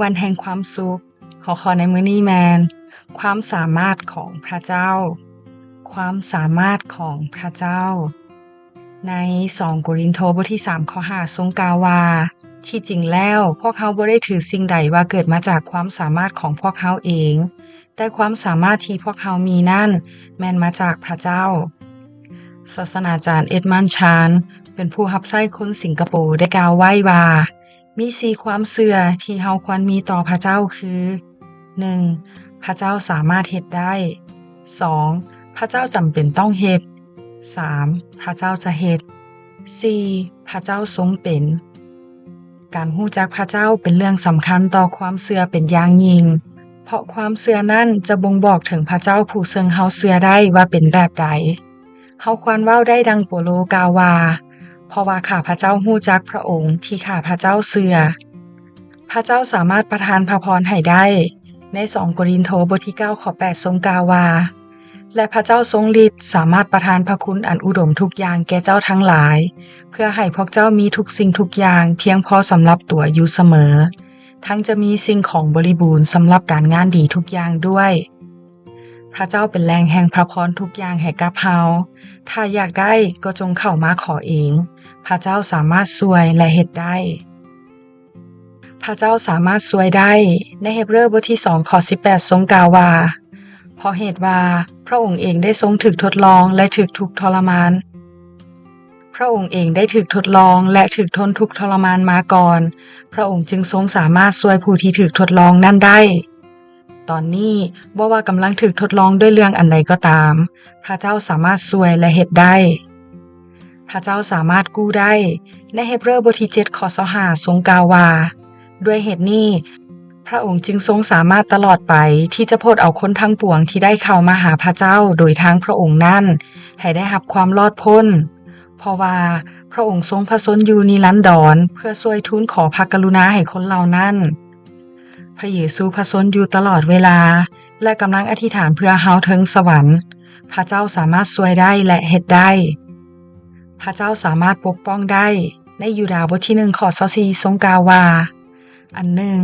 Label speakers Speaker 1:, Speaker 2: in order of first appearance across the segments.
Speaker 1: วันแห่งความสุขหัวข้อในมื้อนี้แมนความสามารถของพระเจ้าความสามารถของพระเจ้าใน2โกรินโธบทที่3ข้อ5ทรงกล่าวว่าที่จริงแล้วพวกเขาบ่ได้ถือสิ่งใดว่าเกิดมาจากความสามารถของพวกเขาเองแต่ความสามารถที่พวกเขามีนั่นแม่นมาจากพระเจ้าศาสนาจารย์เอ็ดมันด์ชานเป็นผู้รับใช้คนสิงคโปร์ได้กล่าวไว้ว่ามี4ความเชื่อที่เฮาควรมีต่อพระเจ้าคือ 1. พระเจ้าสามารถเฮ็ดได้ 2. พระเจ้าจำเป็นต้องเฮ็ด 3. พระเจ้าจะเฮ็ด 4. พระเจ้าทรงเป็นการรู้จักพระเจ้าเป็นเรื่องสำคัญต่อความเชื่อเป็นอย่างยิ่งเพราะความเชื่อนั้นจะบ่งบอกถึงพระเจ้าผู้ซึ่งเฮาเชื่อได้ว่าเป็นแบบใดเฮาควรเว้าได้ดังโปโลกล่าวว่าเพราะว่าข้าพระเจ้ารู้จักพระองค์ที่ข้าพระเจ้าเชื่อพระเจ้าสามารถประทานพระพรให้ได้ใน2โกรินโธบทที่9ข้อ8ทรงกล่าวว่าและพระเจ้าทรงฤทธิ์สามารถประทานพระคุณอันอุดมทุกอย่างแก่เจ้าทั้งหลายเพื่อให้พวกเจ้ามีทุกสิ่งทุกอย่างเพียงพอสำหรับตัวอยู่เสมอทั้งจะมีสิ่งของบริบูรณ์สำหรับการงานดีทุกอย่างด้วยพระเจ้าเป็นแหล่งแห่งพระพรทุกอย่างให้กับเฮาถ้าอยากได้ก็จงเข้ามาขอเองพระเจ้าสามารถช่วยและเฮ็ดได้พระเจ้าสามารถช่วยได้ในเฮบเรบทที่2ข้อ18ทรงกล่าวว่าเพราะเหตุว่าพระองค์เองได้ทรงถูกทดลองและถูกทุกข์ทรมานพระองค์เองได้ถูกทดลองและถูกทนทุกข์ทรมานมาก่อนพระองค์จึงทรงสามารถช่วยผู้ที่ถูกทดลองนั้นได้ตอนนี้บ่ว่ากำลังถูกทดลองด้วยเรื่องอันใดก็ตามพระเจ้าสามารถช่วยและเฮ็ดได้พระเจ้าสามารถกู้ได้ในเฮบเรบทที่7ข้อ25ทรงกล่าวว่าด้วยเหตุนี้พระองค์จึงทรงสามารถตลอดไปที่จะโปรดเอาคนทั้งปวงที่ได้เข้ามาหาพระเจ้าโดยทางพระองค์นั้นให้ได้รับความรอดพ้นเพราะว่าพระองค์ทรงพระชนอยู่นิรันดรเพื่อช่วยทูลขอพระกรุณาให้คนเหล่านั้นพระเยซูพระชนอยู่ตลอดเวลาและกำลังอธิษฐานเพื่อเฮาถึงสวรรค์พระเจ้าสามารถช่วยได้และเฮ็ดได้พระเจ้าสามารถปกป้องได้ในยูดาห์บทที่1ข้อ24ทรงกล่าวว่าอันหนึ่ง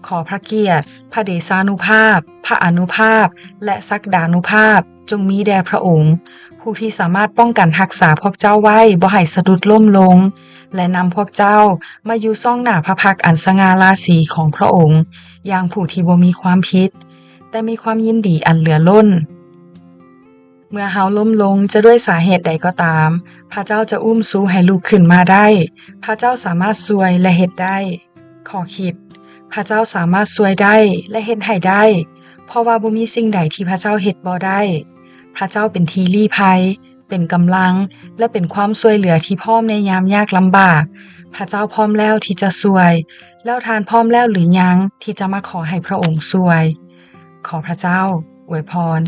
Speaker 1: ขอพระเกียรติพระเดชานุภาพพระอนุภาพและศักดานุภาพจงมีแด่พระองค์ผู้ที่สามารถป้องกันรักษาพวกเจ้าไว้บ่ให้สะดุดล้มลงและนำพวกเจ้ามาอยู่ซ่องหน้าพระพักตร์อันสง่าราศีของพระองค์อย่างผู้ที่บ่มีความผิดแต่มีความยินดีอันเหลือล้นเมื่อเฮาล้มลงจะด้วยสาเหตุใดก็ตามพระเจ้าจะอุ้มสู้ให้ลุกขึ้นมาได้พระเจ้าสามารถช่วยและเฮ็ดได้ขอคิดพระเจ้าสามารถช่วยได้และเฮ็ดให้ได้เพราะว่าบ่มีสิ่งใดที่พระเจ้าเฮ็ดบ่ได้พระเจ้าเป็นที่ลี้ภัยเป็นกำลังและเป็นความช่วยเหลือที่พร้อมในยามยากลำบากพระเจ้าพร้อมแล้วที่จะช่วยแล้วท่านพร้อมแล้วหรือยังที่จะมาขอให้พระองค์ช่วยขอพระเจ้าอวยพร